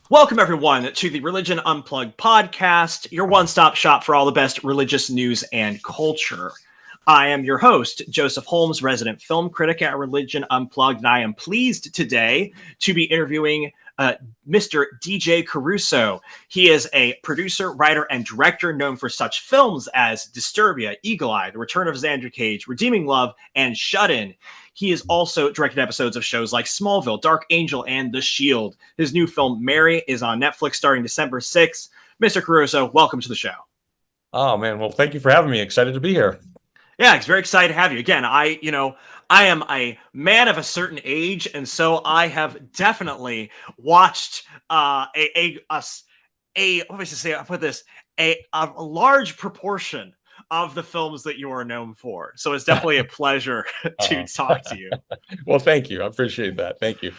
Welcome, everyone, to the Religion Unplugged podcast, your one stop shop for all the best religious news and culture. I am your host, Joseph Holmes, resident film critic at Religion Unplugged, and I am pleased today to be interviewing Mr. DJ Caruso. He is a producer, writer, and director known for such films as Disturbia, Eagle Eye, The Return of Xander Cage, Redeeming Love, and Shut In. He has also directed episodes of shows like Smallville, Dark Angel, and The Shield. His new film, Mary, is on Netflix starting December 6th. Mr. Caruso, welcome to the show. Oh man, well, thank you for having me. Excited to be here. Yeah, it's very excited to have you. Again, I am a man of a certain age, and so I have definitely watched what was to say? I put this a large proportion of the films that you are known for. So it's definitely a pleasure to talk to you. Well, thank you. I appreciate that. Thank you.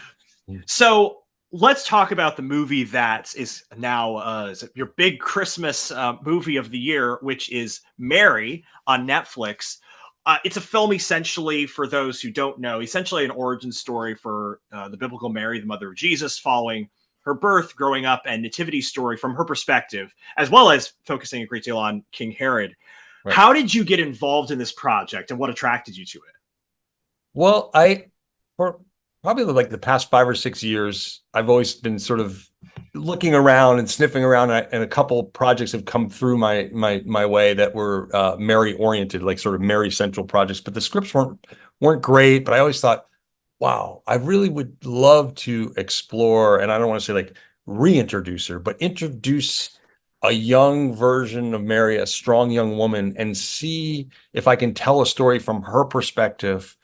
So let's talk about the movie that is now your big Christmas movie of the year, which is Mary on Netflix. It's a film essentially, for those who don't know, essentially an origin story for the biblical Mary, the mother of Jesus, following her birth, growing up, and nativity story from her perspective, as well as focusing a great deal on King Herod. Right. How did you get involved in this project, and what attracted you to it? Well, for probably like the past 5 or 6 years, I've always been sort of looking around and sniffing around, and a couple projects have come through my way that were Mary oriented, like sort of Mary central projects. But the scripts weren't great. But I always thought, wow, I really would love to explore, and I don't want to say like reintroduce her, but introduce a young version of Mary, a strong young woman, and see if I can tell a story from her perspective,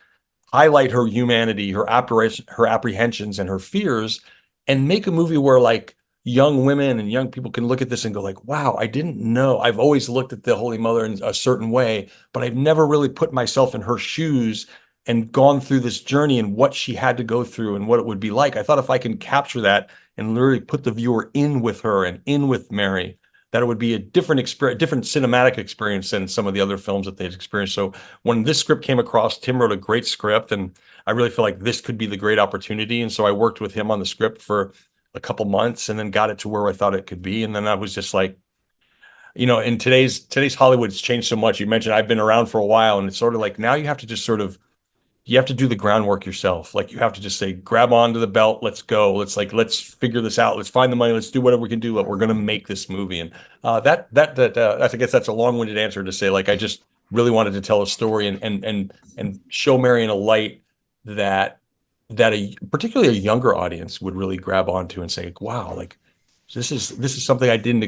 highlight her humanity, her apprehensions, and her fears, and make a movie where like young women and young people can look at this and go like, wow, I didn't know. I've always looked at the Holy Mother in a certain way, but I've never really put myself in her shoes and gone through this journey and what she had to go through and what it would be like. I thought if I can capture that and literally put the viewer in with her and in with Mary, that it would be a different experience, different cinematic experience than some of the other films that they've experienced. So when this script came across, Tim wrote a great script, and I really feel like this could be the great opportunity. And so I worked with him on the script for a couple months and then got it to where I thought it could be. And then I was just like, in today's Hollywood's changed so much. You mentioned I've been around for a while, and it's sort of like now you have to just sort of you have to do the groundwork yourself. Like you have to just say, grab onto the belt, let's go. Let's figure this out. Let's find the money. Let's do whatever we can do. But we're going to make this movie. And I guess that's a long-winded answer to say, like, I just really wanted to tell a story and show Mary in a light that particularly a younger audience would really grab onto and say, wow, like this is something I didn't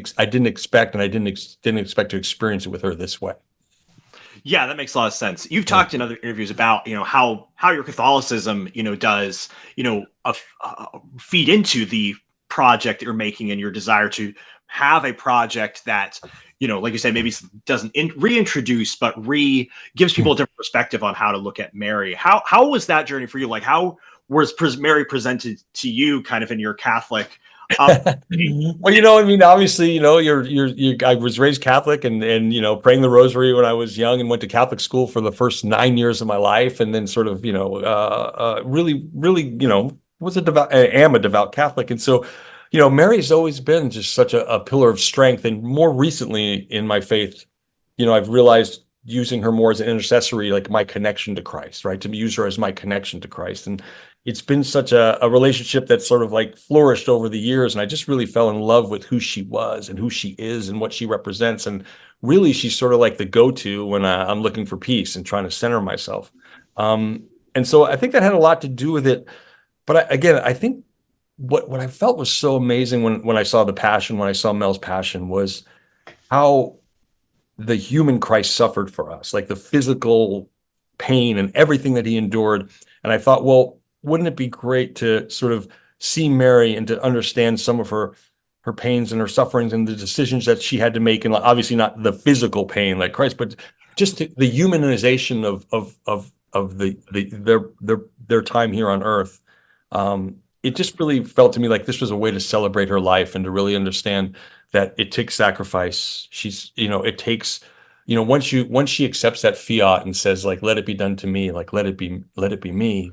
expect, and I didn't expect to experience it with her this way. Yeah, that makes a lot of sense. You've talked in other interviews about, how your Catholicism, does, feed into the project that you're making, and your desire to have a project that, like you said, maybe doesn't reintroduce, but gives people a different perspective on how to look at Mary. How was that journey for you? Like, how was Mary presented to you, kind of in your Catholic? Well, I mean, obviously, I was raised Catholic and praying the rosary when I was young, and went to Catholic school for the first 9 years of my life. And then sort of, really, am a devout Catholic. And so, Mary's always been just such a pillar of strength. And more recently in my faith, I've realized using her more as an intercessory, like my connection to Christ, right? To use her as my connection to Christ. And it's been such a relationship that sort of like flourished over the years. And I just really fell in love with who she was and who she is and what she represents. And really, she's sort of like the go-to when I'm looking for peace and trying to center myself. And so I think that had a lot to do with it. But I think what I felt was so amazing when I saw the Passion, when I saw Mel's Passion, was how the human Christ suffered for us, like the physical pain and everything that he endured. And I thought, well, wouldn't it be great to sort of see Mary and to understand some of her pains and her sufferings and the decisions that she had to make, and obviously not the physical pain like Christ, but just the humanization of their time here on earth. It just really felt to me like this was a way to celebrate her life and to really understand that it takes sacrifice. It takes, once she accepts that fiat and says like, let it be done to me, like let it be me.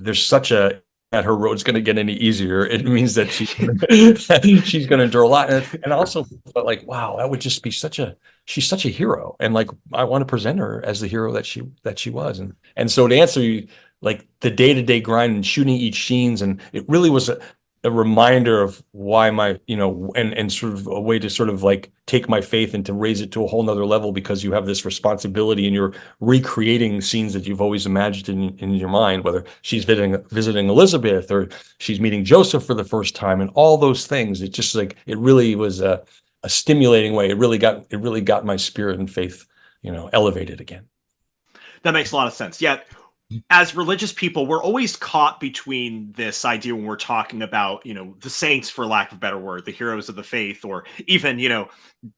There's such a that her road's going to get any easier. It means that she's going to endure a lot. And also felt like, wow, that would just be she's such a hero. And like, I want to present her as the hero that she was. And so to answer you, like the day-to-day grind and shooting each scenes, and it really was a reminder of why and sort of a way to sort of like take my faith and to raise it to a whole nother level, because you have this responsibility and you're recreating scenes that you've always imagined in your mind, whether she's visiting Elizabeth or she's meeting Joseph for the first time, and all those things. It just like, it really was a stimulating way. It really got my spirit and faith, elevated again. That makes a lot of sense. Yeah. As religious people, we're always caught between this idea when we're talking about, the saints, for lack of a better word, the heroes of the faith, or even,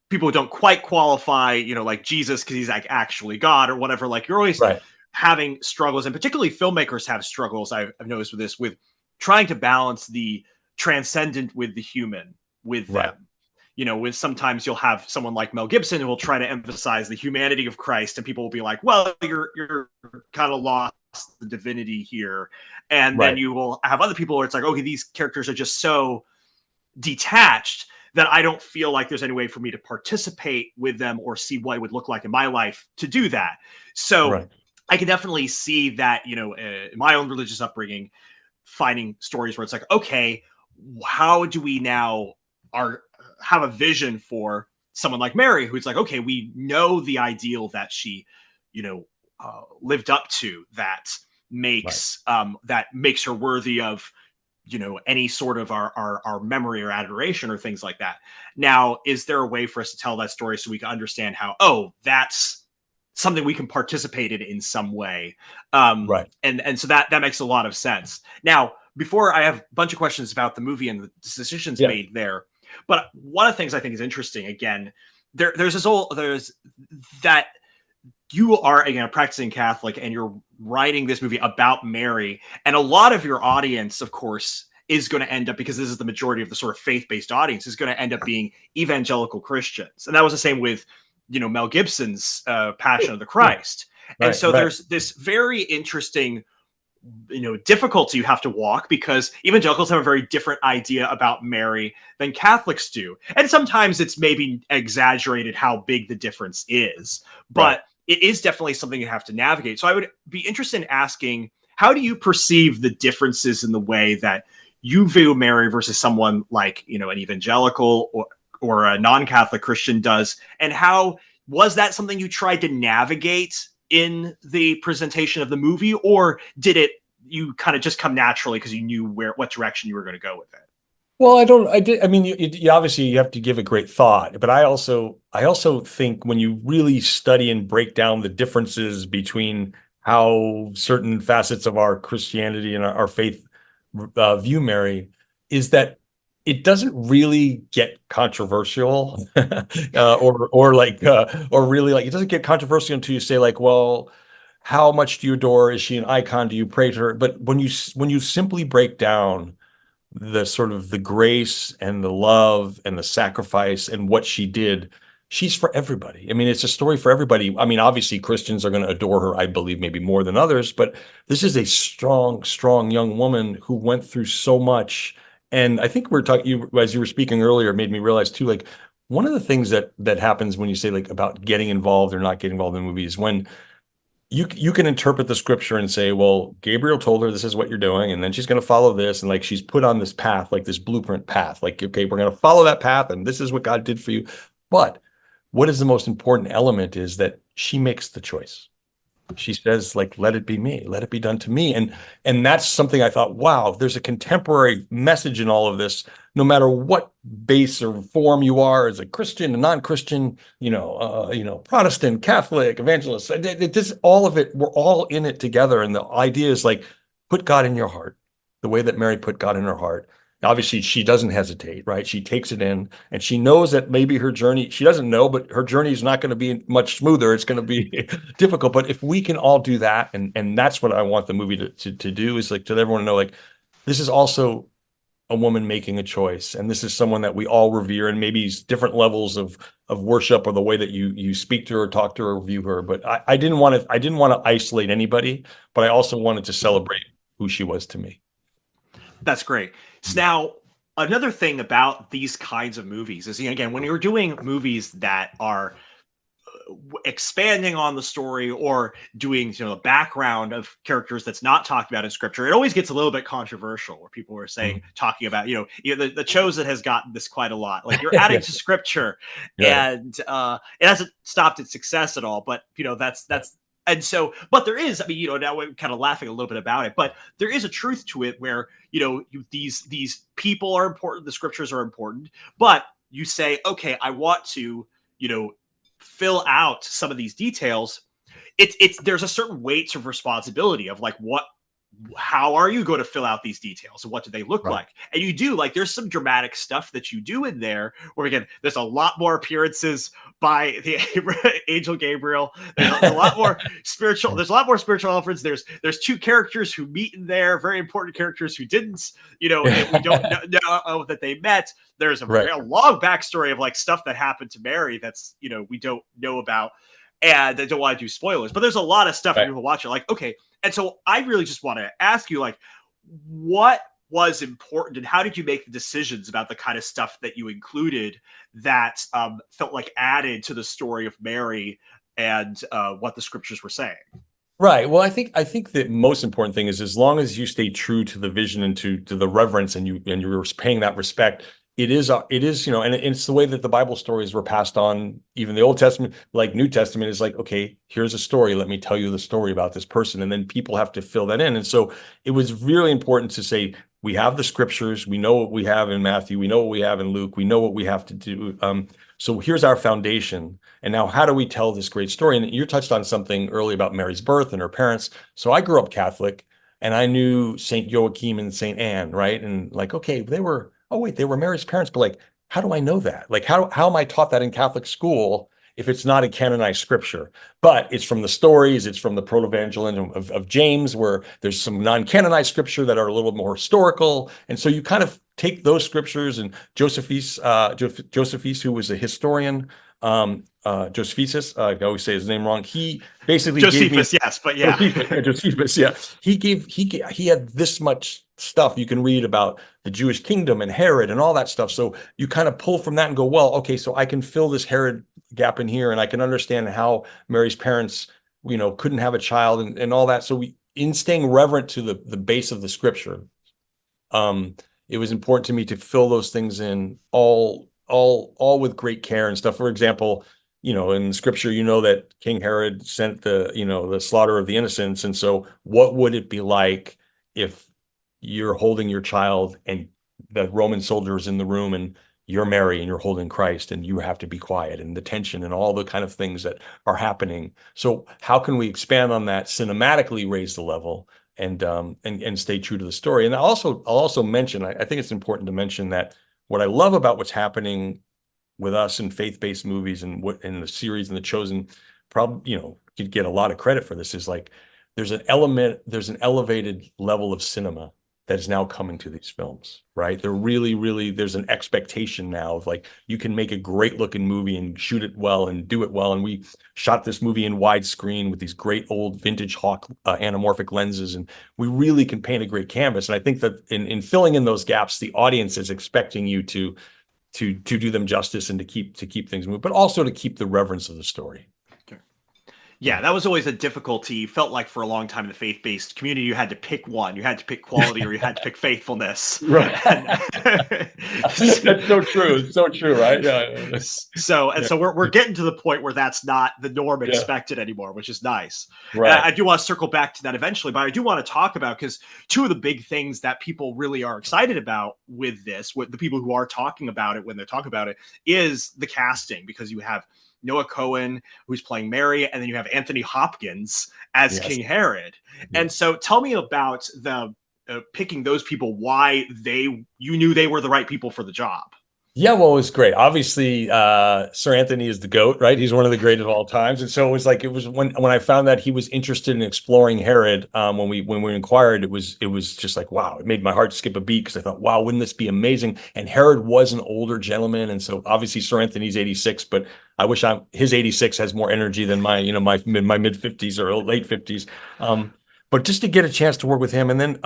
people who don't quite qualify, like Jesus, because he's like actually God or whatever. Like, you're always Right. having struggles, and particularly filmmakers have struggles. I've noticed with this, with trying to balance the transcendent with the human with Right. them. With sometimes you'll have someone like Mel Gibson who will try to emphasize the humanity of Christ, and people will be like, well, you're kind of lost the divinity here. And then Right. you will have other people where it's like, okay, these characters are just so detached that I don't feel like there's any way for me to participate with them or see what it would look like in my life to do that. So Right. I can definitely see that, in my own religious upbringing, finding stories where it's like, okay, how do we now have a vision for someone like Mary, who's like, okay, we know the ideal that she, lived up to, that makes her worthy of, any sort of our memory or adoration or things like that. Now, is there a way for us to tell that story so we can understand how, oh, that's something we can participate in some way? Right. And so that makes a lot of sense. Now, before, I have a bunch of questions about the movie and the decisions Yeah. made there. But one of the things I think is interesting, again, there's that you are, again, a practicing Catholic, and you're writing this movie about Mary, and a lot of your audience, of course, is going to end up, because this is the majority of the sort of faith-based audience, is going to end up being evangelical Christians. And that was the same with, Mel Gibson's Passion of the Christ. Right. And so Right. there's this very interesting difficulty you have to walk, because evangelicals have a very different idea about Mary than Catholics do, and sometimes it's maybe exaggerated how big the difference is, but Right. it is definitely something you have to navigate. So I would be interested in asking, how do you perceive the differences in the way that you view Mary versus someone like, an evangelical or a non-Catholic Christian does, and how was that something you tried to navigate in the presentation of the movie, or did you kind of just come naturally because you knew what direction you were going to go with it? Well, I mean, you obviously you have to give it great thought, but I also think when you really study and break down the differences between how certain facets of our Christianity and our faith view Mary, is that it doesn't really get controversial, or really, like, it doesn't get controversial until you say, like, well, how much do you adore her? Is she an icon? Do you pray to her? But when you simply break down the sort of the grace and the love and the sacrifice and what she did, she's for everybody. I mean, it's a story for everybody. I mean, obviously Christians are going to adore her, I believe, maybe more than others, but this is a strong, strong young woman who went through so much. And I think we're talking, as you were speaking earlier, made me realize too, like, one of the things that happens when you say, like, about getting involved or not getting involved in movies, when you can interpret the scripture and say, well, Gabriel told her this is what you're doing, and then she's going to follow this, and like, she's put on this path, like this blueprint path, like, okay, we're going to follow that path, and this is what God did for you. But what is the most important element is that she makes the choice. She says, like, let it be me, let it be done to me. And that's something I thought, wow, there's a contemporary message in all of this, no matter what base or form you are as a Christian, a non-Christian, Protestant, Catholic, evangelist. This, all of it, we're all in it together. And the idea is, like, put God in your heart, the way that Mary put God in her heart. Obviously, she doesn't hesitate, right? She takes it in, and she knows that maybe her journey, she doesn't know, but her journey is not going to be much smoother. It's going to be difficult. But if we can all do that, and that's what I want the movie to do, is like, to let everyone know, like, this is also a woman making a choice, and this is someone that we all revere, and maybe different levels of worship, or the way that you speak to her, talk to her, or view her. But I didn't want to isolate anybody, but I also wanted to celebrate who she was to me. That's great. So now, another thing about these kinds of movies is, again, when you're doing movies that are expanding on the story or doing the background of characters that's not talked about in scripture, it always gets a little bit controversial where people are saying talking about the Chosen has gotten this quite a lot, like you're adding to scripture, Right. and it hasn't stopped its success at all, but that's and so, but there is, I mean, now we're kind of laughing a little bit about it, but there is a truth to it where these people are important, the scriptures are important, but you say, okay, I want to fill out some of these details. It's there's a certain weight of responsibility of like, how are you going to fill out these details and what do they look Right. like? And you do, like, there's some dramatic stuff that you do in there where, again, there's a lot more appearances by the angel Gabriel. There's a lot more spiritual. There's a lot more spiritual elements. There's two characters who meet in there, very important characters who didn't, that we don't know that they met. There's a Right. real long backstory of like stuff that happened to Mary that's we don't know about. And I don't want to do spoilers, but there's a lot of stuff Right. people watch it like, okay. And so I really just want to ask you, like, what was important and how did you make the decisions about the kind of stuff that you included that felt like added to the story of Mary and what the scriptures were saying? Right. Well, I think the most important thing is as long as you stay true to the vision and to the reverence and you're paying that respect, it is and it's the way that the Bible stories were passed on, even the Old Testament, like New Testament is like, okay, here's a story. Let me tell you the story about this person. And then people have to fill that in. And so it was really important to say, we have the scriptures. We know what we have in Matthew. We know what we have in Luke. We know what we have to do. So here's our foundation. And now how do we tell this great story? And you touched on something early about Mary's birth and her parents. So I grew up Catholic and I knew St. Joachim and St. Anne, right? And like, okay, they were Mary's parents, but like, how do I know that? Like, how am I taught that in Catholic school if it's not a canonized scripture? But it's from the stories, it's from the proto-evangelium of James, where there's some non-canonized scripture that are a little more historical. And so you kind of take those scriptures, and Josephus, who was a historian, Josephus, I always say his name wrong. He basically gave me Josephus, yes, but yeah. Josephus, yeah. He had this much stuff you can read about the Jewish kingdom and Herod and all that stuff. So you kind of pull from that and go, well, okay, so I can fill this Herod gap in here, and I can understand how Mary's parents, couldn't have a child and all that. So in staying reverent to the base of the scripture, it was important to me to fill those things in all with great care and stuff. For example, in scripture, that King Herod sent the slaughter of the innocents. And so what would it be like if you're holding your child and the Roman soldier is in the room and you're Mary and you're holding Christ and you have to be quiet, and the tension and all the kind of things that are happening. So how can we expand on that, cinematically raise the level and stay true to the story? And I'll also mention, I think it's important to mention that what I love about what's happening with us in faith-based movies and what in the series and The Chosen, probably, could get a lot of credit for this, is like there's an elevated level of cinema that is now coming to these films, right? They're really, there's an expectation now of like, you can make a great looking movie and shoot it well and do it well. And we shot this movie in widescreen with these great old vintage Hawk anamorphic lenses, and we really can paint a great canvas. And I think that in filling in those gaps, the audience is expecting you to do them justice and to keep things moving, but also to keep the reverence of the story. Yeah, that was always a difficulty. Felt like for a long time in the faith-based community, you had to pick one. You had to pick quality or you had to pick faithfulness. Right. That's so true. It's so true, right? Yeah. So we're getting to the point where that's not the norm expected anymore, which is nice. Right. I do want to circle back to that eventually, but I do want to talk about, because two of the big things that people really are excited about with this, with the people who are talking about it when they talk about it, is the casting, because you have Noah Cohen, who's playing Mary, and then you have Anthony Hopkins as King Herod. And so tell me about the picking those people, why you knew they were the right people for the job. Yeah, well, it was great. Obviously, Sir Anthony is the GOAT, right? He's one of the great of all times. And so it was when I found that he was interested in exploring Herod, when we inquired, it was just like, wow, it made my heart skip a beat, because I thought, wow, wouldn't this be amazing? And Herod was an older gentleman. And so obviously Sir Anthony's 86, but I wish his 86 has more energy than my mid 50s or late 50s. But just to get a chance to work with him. And then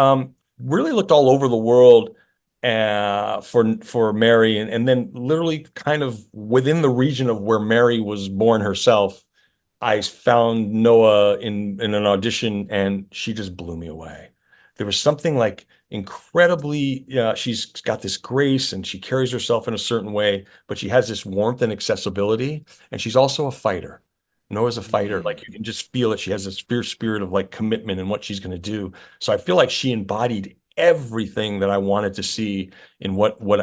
really looked all over the world for Mary, and then literally kind of within the region of where Mary was born herself, I found Noah in an audition, and she just blew me away. There was something like incredibly, she's got this grace and she carries herself in a certain way, but she has this warmth and accessibility, and she's also a fighter. Noah's a fighter. Mm. Like you can just feel it. She has this fierce spirit of like commitment in what she's going to do. So I feel like she embodied everything that I wanted to see in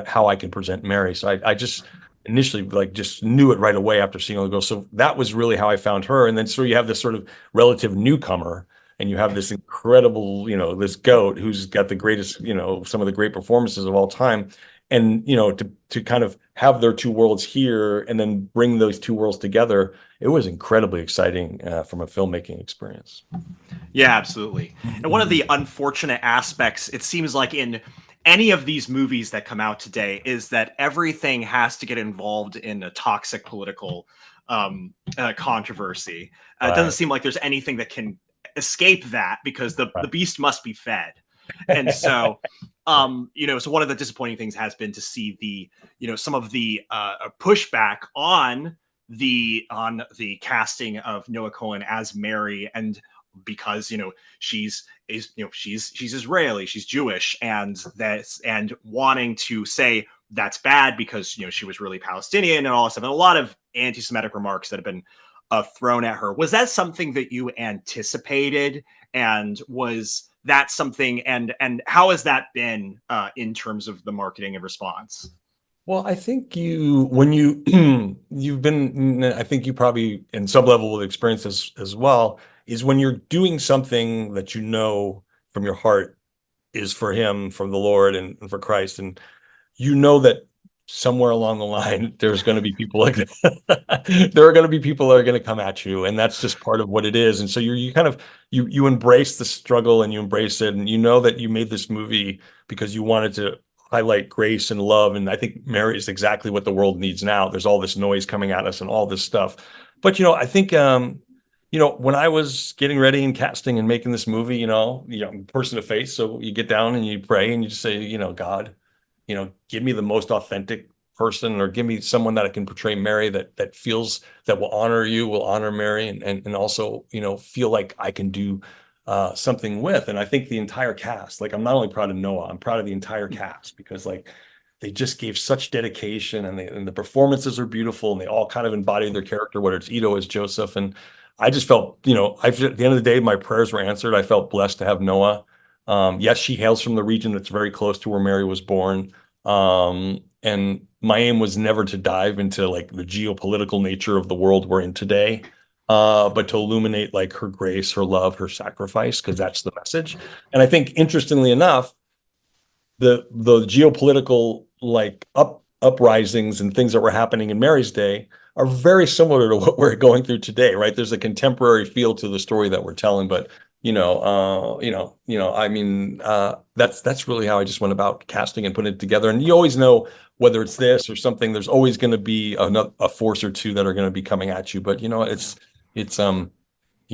how I can present Mary. So I just initially like just knew it right away after seeing all the girls. So that was really how I found her. And then so you have this sort of relative newcomer, and you have this incredible, this goat who's got the greatest, some of the great performances of all time. And to kind of have their two worlds here and then bring those two worlds together, it was incredibly exciting from a filmmaking experience. Yeah, absolutely. And one of the unfortunate aspects, it seems like in any of these movies that come out today, is that everything has to get involved in a toxic political controversy. It doesn't Right. seem like there's anything that can escape that, because the beast must be fed. And so, so one of the disappointing things has been to see the, some of the pushback on the casting of Noah Cohen as Mary, and because she's Israeli, she's Jewish, and wanting to say that's bad because she was really Palestinian and all this stuff, and a lot of anti-Semitic remarks that have been thrown at her. Was that something that you anticipated, and was that something, and how has that been in terms of the marketing and response? Well, I think when you've been, I think you probably in some level of experience as well, is when you're doing something that from your heart is for him, from the Lord and for Christ. And that somewhere along the line, there's going to be people like that. There are going to be people that are going to come at you, and that's just part of what it is. And so you kind of, you embrace the struggle and you embrace it. And that you made this movie because you wanted to highlight grace and love. And I think Mary is exactly what the world needs now. There's all this noise coming at us and all this stuff. But, I think, when I was getting ready and casting and making this movie, person of faith. So you get down and you pray and you just say, God, give me the most authentic person, or give me someone that I can portray Mary that feels that will honor you, will honor Mary, and also, feel like I can do something with. And I think the entire cast, like, I'm not only proud of Noah, I'm proud of the entire cast, because like they just gave such dedication, and the performances are beautiful, and they all kind of embodied their character, whether it's Ito as Joseph. And I just felt, at the end of the day, my prayers were answered. I felt blessed to have Noah. Yes, she hails from the region that's very close to where Mary was born. And my aim was never to dive into like the geopolitical nature of the world we're in today, but to illuminate like her grace, her love, her sacrifice, because that's the message. And I think, interestingly enough, the geopolitical like uprisings and things that were happening in Mary's day are very similar to what we're going through today, right? There's a contemporary feel to the story that we're telling, but I mean, that's really how I just went about casting and putting it together. And you always know, whether it's this or something, there's always going to be a force or two that are going to be coming at you. But it's you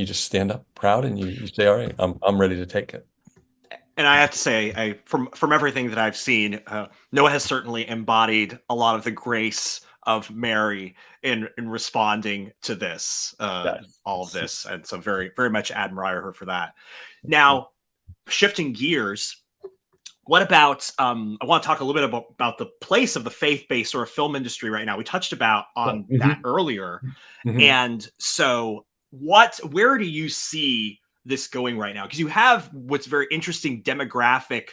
just stand up proud and you say, all right, I'm ready to take it. And I have to say, from everything that I've seen, Noah has certainly embodied a lot of the grace of Mary in responding to this, all of Yes. this, and so very very much admire her for that. Now, shifting gears, what about? I want to talk a little bit about the place of the faith-based or film industry right now. We touched about on that earlier, Mhm. and so where do you see this going right now? Because you have what's very interesting demographic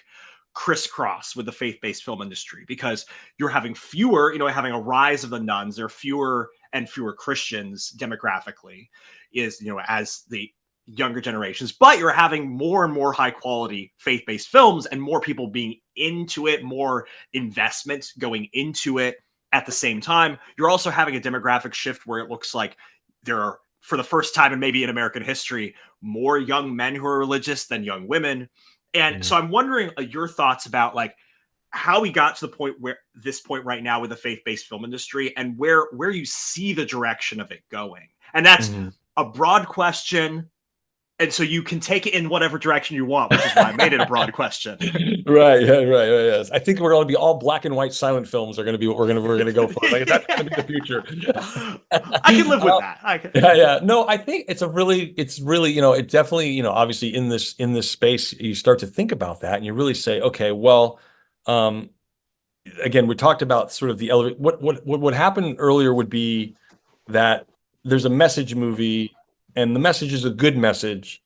crisscross with the faith-based film industry, because you're having fewer, having a rise of the nuns. There are fewer and fewer Christians demographically, as the younger generations, but you're having more and more high quality faith-based films and more people being into it, more investment going into it. At the same time, you're also having a demographic shift where it looks like there are, for the first time in maybe in American history, more young men who are religious than young women. And so I'm wondering your thoughts about like how we got to the point where this point right now with the faith-based film industry, and where you see the direction of it going. And that's Mhm. a broad question. And so you can take it in whatever direction you want, which is why I made it a broad question. Right, yeah, right, yes. I think we're going to be all black and white silent films are going to be what we're going to go for. Like that's going to be the future. I can live with that. Yeah, yeah. No, I think it's really, it definitely, obviously in this space, you start to think about that and you really say, okay, well, um, again, we talked about sort of the elevate. What would happen earlier would be that there's a message movie, and the message is a good message,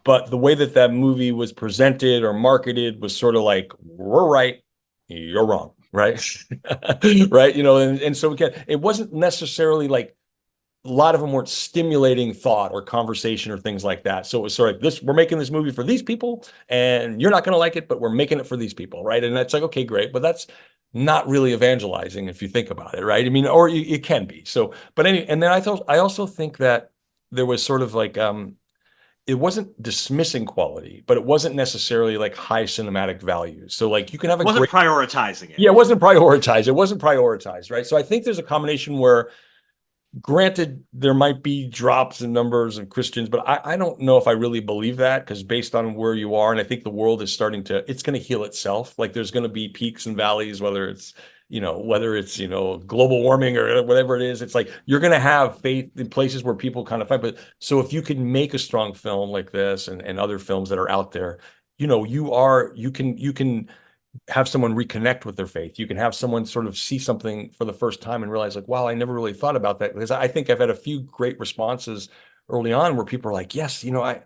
but the way that that movie was presented or marketed was sort of like, we're right, you're wrong, right? Right? And so again, it wasn't necessarily like a lot of them weren't stimulating thought or conversation or things like that. So it was sort of like this, we're making this movie for these people and you're not going to like it, but we're making it for these people. Right. And that's like, okay, great. But that's not really evangelizing if you think about it. Right. I mean, or it can be. So, but anyway, and then I also think that there was sort of like, it wasn't dismissing quality, but it wasn't necessarily like high cinematic value. So like you can have a Wasn't great, prioritizing it. yeah, it wasn't prioritized. It wasn't prioritized. Right. So I think there's a combination where, granted, there might be drops in numbers of Christians, but I don't know if I really believe that because based on where you are, and I think the world is it's going to heal itself. Like there's going to be peaks and valleys, whether it's global warming or whatever it is. It's like you're going to have faith in places where people kind of fight. But so if you can make a strong film like this and other films that are out there, you can have someone reconnect with their faith. You can have someone sort of see something for the first time and realize like, wow, I never really thought about that. Because I think I've had a few great responses early on where people are like, yes, I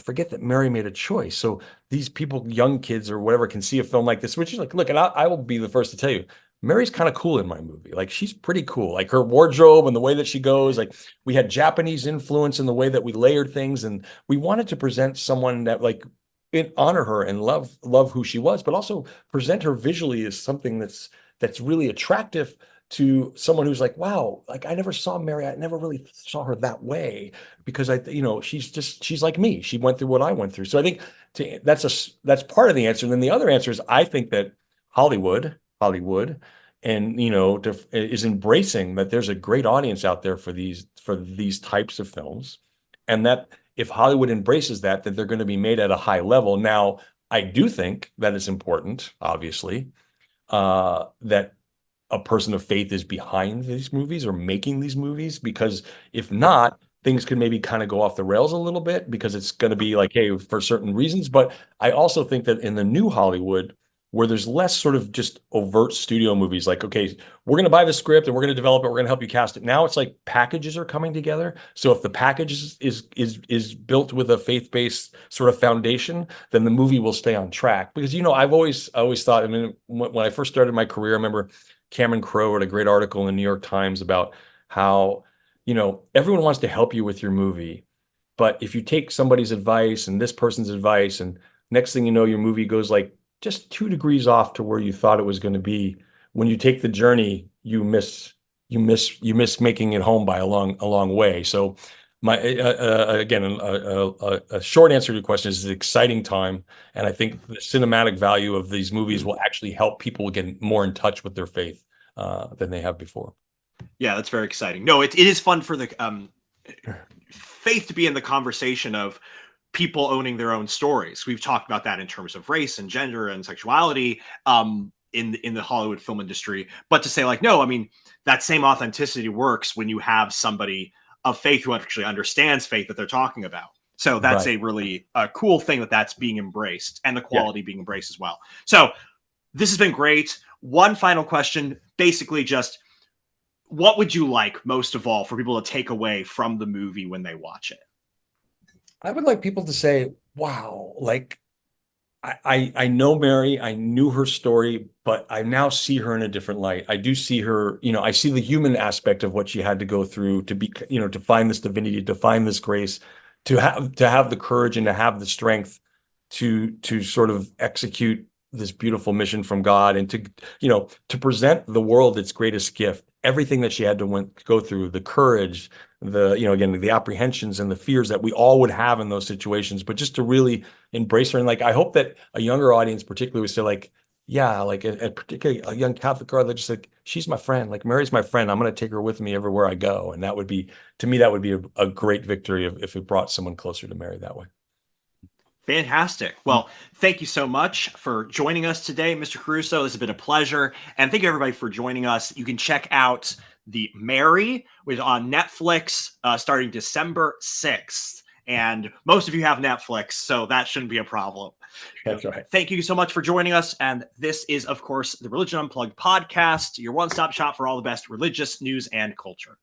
forget that Mary made a choice. So these people, young kids or whatever, can see a film like this, which is like, look, and I will be the first to tell you, Mary's kind of cool in my movie. Like she's pretty cool. Like her wardrobe and the way that she goes, like we had Japanese influence in the way that we layered things. And we wanted to present someone that like honor her and love who she was, but also present her visually as something that's really attractive to someone who's like, wow, like I never saw Mary, I never really saw her that way because she's like me. She went through what I went through. So I think that's part of the answer. And then the other answer is I think that Hollywood, and is embracing that there's a great audience out there for these types of films, and that if Hollywood embraces that they're going to be made at a high level. Now, I do think that it's important, obviously, that a person of faith is behind these movies or making these movies, because if not, things could maybe kind of go off the rails a little bit because it's going to be like, hey, for certain reasons. But I also think that in the new Hollywood, where there's less sort of just overt studio movies, like, okay, we're going to buy the script and we're going to develop it, we're going to help you cast it. Now it's like packages are coming together. So if the package is built with a faith-based sort of foundation, then the movie will stay on track. Because I've always thought, I mean, when I first started my career, I remember Cameron Crowe wrote a great article in the New York Times about how everyone wants to help you with your movie, but if you take somebody's advice and this person's advice, and next thing you know, your movie goes like just 2 degrees off to where you thought it was going to be. When you take the journey, you miss making it home by a long way. So my again, a short answer to your question is an exciting time, and I think the cinematic value of these movies will actually help people get more in touch with their faith than they have before. Yeah, that's very exciting. No, it is fun for the faith to be in the conversation of people owning their own stories. We've talked about that in terms of race and gender and sexuality in the Hollywood film industry. But to say like, no, I mean, that same authenticity works when you have somebody of faith who actually understands faith that they're talking about. So that's Right. a really cool thing that's being embraced, and the quality being embraced as well. So this has been great. One final question, basically just what would you like most of all for people to take away from the movie when they watch it? I would like people to say, wow, like I know Mary, I knew her story, but I now see her in a different light. I do see her, I see the human aspect of what she had to go through to be, to find this divinity, to find this grace, to have the courage and to have the strength to sort of execute this beautiful mission from God, and to present the world its greatest gift, everything that she had to go through, the courage, again, the apprehensions and the fears that we all would have in those situations, but just to really embrace her. And like, I hope that a younger audience particularly would say like, yeah, like particularly a young Catholic girl that just like, she's my friend, like Mary's my friend. I'm going to take her with me everywhere I go. And that would be, to me, that would be a great victory if it brought someone closer to Mary that way. Fantastic. Well, thank you so much for joining us today, Mr. Caruso. This has been a pleasure. And thank you, everybody, for joining us. You can check out The Mary, which is on Netflix starting December 6th. And most of you have Netflix, so that shouldn't be a problem. That's right. Thank you so much for joining us. And this is, of course, the Religion Unplugged podcast, your one-stop shop for all the best religious news and culture.